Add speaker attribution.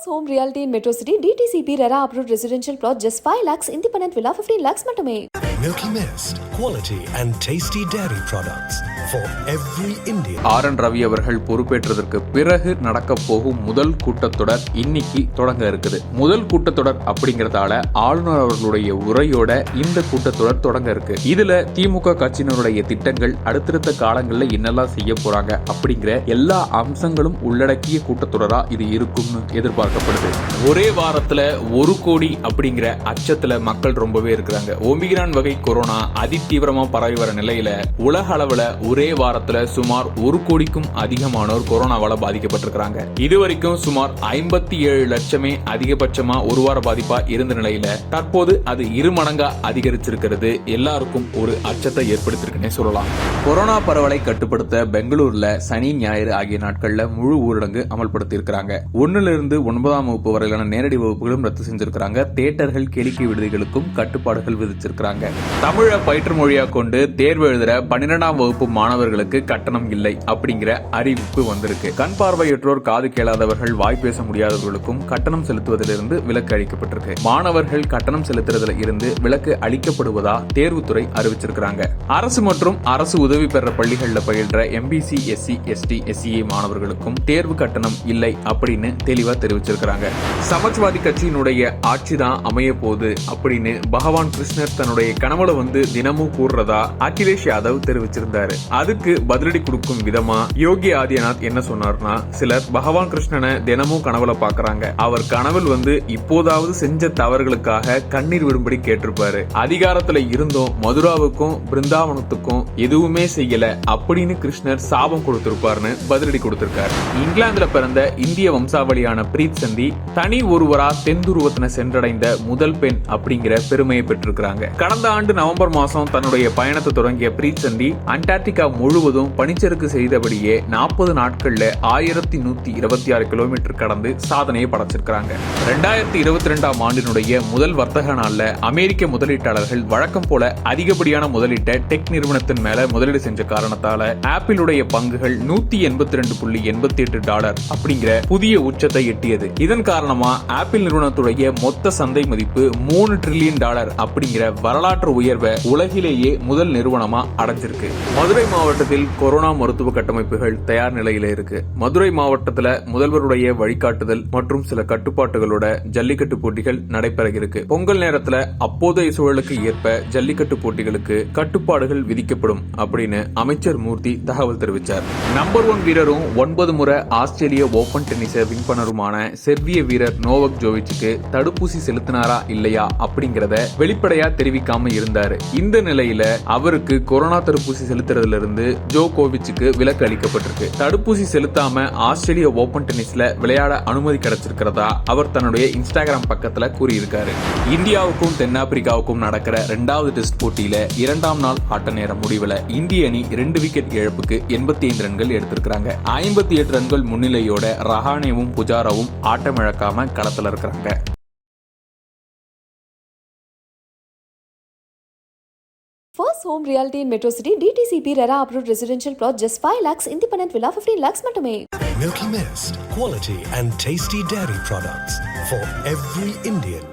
Speaker 1: First home realty in Metro City, DTCP RERA approved residential plot just 5 lakhs, independent villa 15 lakhs மட்டுமே.
Speaker 2: Milky Mist, quality and tasty dairy products for every Indian.
Speaker 3: R. N.. Ravi அவர்கள் பொறுப்பேற்றதற்கு பிறகு நடக்க போகும் முதல் கூட்டத்தொடர் இன்னைக்கு தொடங்க இருக்குது. முதல் கூட்டத்தொடர் அப்படிங்கறதால ஆளுநர் அவர்களுடைய உரையோட இந்த கூட்டத்தொடர் தொடங்க இருக்கு. இதுல திமுக கட்சியினருடைய திட்டங்கள் அடுத்தடுத்த காலங்கள்ல என்னெல்லாம் செய்ய போறாங்க அப்படிங்கிற எல்லா அம்சங்களும் உள்ளடக்கிய கூட்டத்தொடரா இது இருக்கும்னு எதிர்பார்க்கப்படுது. ஒரே வாரத்துல 1 கோடி அப்படிங்கிற அச்சத்துல மக்கள் ரொம்பவே இருக்கிறாங்க. ஒமிக்ரான் வகை கொரோனா அதிதீவிரமா பரவி வர நிலையில உலக அளவுல ஒரே வாரத்துல சுமார் 1 கோடிக்கும் அதிகமானோர் கொரோனாவால பாதிக்கப்பட்டிருக்கிறாங்க. இதுவரைக்கும் சுமார் 57 லட்சமே அதிகபட்சமா ஒரு வார பாதிப்பா இருந்த நிலையில தற்போது அது 2 மடங்கா அதிகரிச்சிருக்கிறது எல்லாருக்கும் ஒரு அச்சத்தை ஏற்படுத்திருக்குன்னே சொல்லலாம். கொரோனா பரவலை கட்டுப்படுத்த பெங்களூர்ல சனி ஞாயிறு ஆகிய நாட்கள்ல முழு ஊரடங்கு அமல்படுத்தி இருக்காங்க. 1ல இருந்து 9ஆம் வகுப்பு வரையிலான நேரடி வகுப்புகளும் ரத்து செஞ்சிருக்காங்க. தியேட்டர்கள், கேளிக்கை விடுதிகளுக்கும் கட்டுப்பாடுகள் விதிச்சிருக்காங்க. தமிழை பயிற்று மொழியா கொண்டு தேர்வு எழுதுற 12ஆம் வகுப்பு மாணவர்களுக்கு கட்டணம் இல்லை அப்படிங்கிற அறிவிப்பு வந்திருக்கு. கண் பார்வையற்றோர், காது கேளாதவர்கள், வாய் பேச முடியாதவர்களுக்கும் கட்டணம் செலுத்துவதிலிருந்து விலக்கு அளிக்கப்பட்டிருக்கு. மாணவர்கள் கட்டணம் செலுத்துறதுல இருந்து விலக்கு அளிக்கப்படுவதா தேர்வுத்துறை அறிவிச்சிருக்காங்க. அரசு மற்றும் அரசு உதவி பெற பள்ளிகள்ல பயின்ற எம்பிசி, எஸ்சி, எஸ்டி, எஸ்சிஏ மாணவர்களுக்கும் தேர்வு கட்டணம் இல்லை அப்படின்னு தெளிவா தெரிவிச்சிருக்காங்க. சமாஜ்வாதி கட்சியினுடைய ஆட்சி தான் அமைய போகுது அப்படின்னு பகவான் கிருஷ்ணர் தன்னுடைய கனவுல வந்து தினமும் கூறுறதா அகிலேஷ் யாதவ் தெரிவிச்சிருந்தாரு. அதுக்கு பதிலடி கொடுக்கும் விதமா யோகி ஆதித்யநாத் என்ன சொன்னார்னா, சிலர் பகவான் கிருஷ்ணனை தினமும் கனவுல பாக்குறாங்க. அவர் கனவில் வந்து இப்போதாவது செஞ்ச தவறுகளுக்காக கண்ணீர் விடும்படி கேட்டிருப்பாரு. அதிகாரத்துல இருந்தும் மதுராவுக்கும் பிருந்தாவனத்துக்கும் எதுவுமே செய்யல அப்படின்னு கிருஷ்ணர் சாபம் கொடுத்திருப்பாருன்னு பதிலடி கொடுத்திருக்காரு. இங்கிலாந்துல பிறந்த இந்திய வம்சாவளியான பிரீத் சந்தி தனி ஒருவரா தென்துருவத்தின சென்றடைந்த முதல் பெண் அப்படிங்கிற பெருமையை பெற்றிருக்கிறாங்க. கடந்த ஆண்டு நவம்பர் மாசம் தன்னுடைய பயணத்தை தொடங்கிய பிரீத் சந்தி அண்டார்டிகா முழுவதும் பனிச்சறுக்கு செய்தபடியே 40 நாட்கள்ல 1126 கிலோமீட்டர் கடந்து சாதனையை படைச்சிருக்காங்க. 2022ஆம் ஆண்டினுடைய முதல் வர்த்தக நாள்ல அமெரிக்க முதலீட்டாளர்கள் வழக்கம் போல அதிகப்படியான முதலீட்டை டெக் நிறுவனத்தின் மேல முதலீடு செஞ்ச காரணத்தால ஆப்பிளுடைய பங்குகள் $180.88 அப்படிங்கிற புதிய உச்சத்தை எட்டியது. இதன் காரணமா ஆப்பிள் நிறுவனத்துடைய மொத்த சந்தை மதிப்பு $3 டிரில்லியன் அப்படிங்கிற வரலாற்று உயர்வை உலகிலேயே முதல் நிறுவனமா அடைஞ்சிருக்கு. மதுரை மாவட்டத்தில் கொரோனா மருத்துவ கட்டமைப்புகள் தயார் நிலையில இருக்கு. மதுரை மாவட்டத்துல முதல்வருடைய வழிகாட்டுதல் மற்றும் சில கட்டுப்பாட்டுகளோட ஜல்லிக்கட்டு போட்டிகள் நடைபெற இருக்கு. பொங்கல் நேரத்துல அப்போதைய சூழலுக்கு ஏற்ப ஜல்லிக்கட்டு போட்டிகளுக்கு கட்டுப்பாடுகள் விதிக்கப்படும் அப்படின்னு அமைச்சர் மூர்த்தி தகவல் தெரிவித்தார். நம்பர் 1 வீரரும் 9 முறை ஆஸ்திரேலிய ஓபன் டென்னிஸை வின் பண்ணருமான செர்பிய வீரர் நோவக் ஜோவிச்சுக்கு தடுப்பூசி செலுத்தினாரா இல்லையா அப்படிங்கறத வெளிப்படையா தெரிவிக்காம இருந்தாரு. இந்த நிலையில அவருக்கு கொரோனா தடுப்பூசி செலுத்துறதுல இருந்து ஜோகோவிச்சுக்கு விலக்கு அளிக்கப்பட்டிருக்கு. தடுப்பூசி செலுத்தாம ஆஸ்திரேலிய ஓபன் டென்னிஸ்ல விளையாட அனுமதி கிடைச்சிருக்கிறதா அவர் தன்னுடைய இன்ஸ்டாகிராம் பக்கத்துல கூறியிருக்காரு. இந்தியாவுக்கும் தென்னாப்பிரிக்காவுக்கும் நடக்கிற 2வது டெஸ்ட் போட்டியில 2ஆம் நாள் ஆட்ட நேர முடிவுல இந்திய அணி 2 விக்கெட் இழப்புக்கு 85 ரன்கள் எடுத்திருக்காங்க. 58 ரன்கள் முன்னிலையோட ரஹானேவும் புஜாராவும் ஆட்டமிழக்காம களத்துல இருக்கிறாங்க.
Speaker 1: First home realty in Metro City, DTCP RERA approved residential plot just 5 lakhs, independent villa 15 lakhs மட்டுமே.
Speaker 2: Milky Mist, quality and tasty dairy products for every Indian.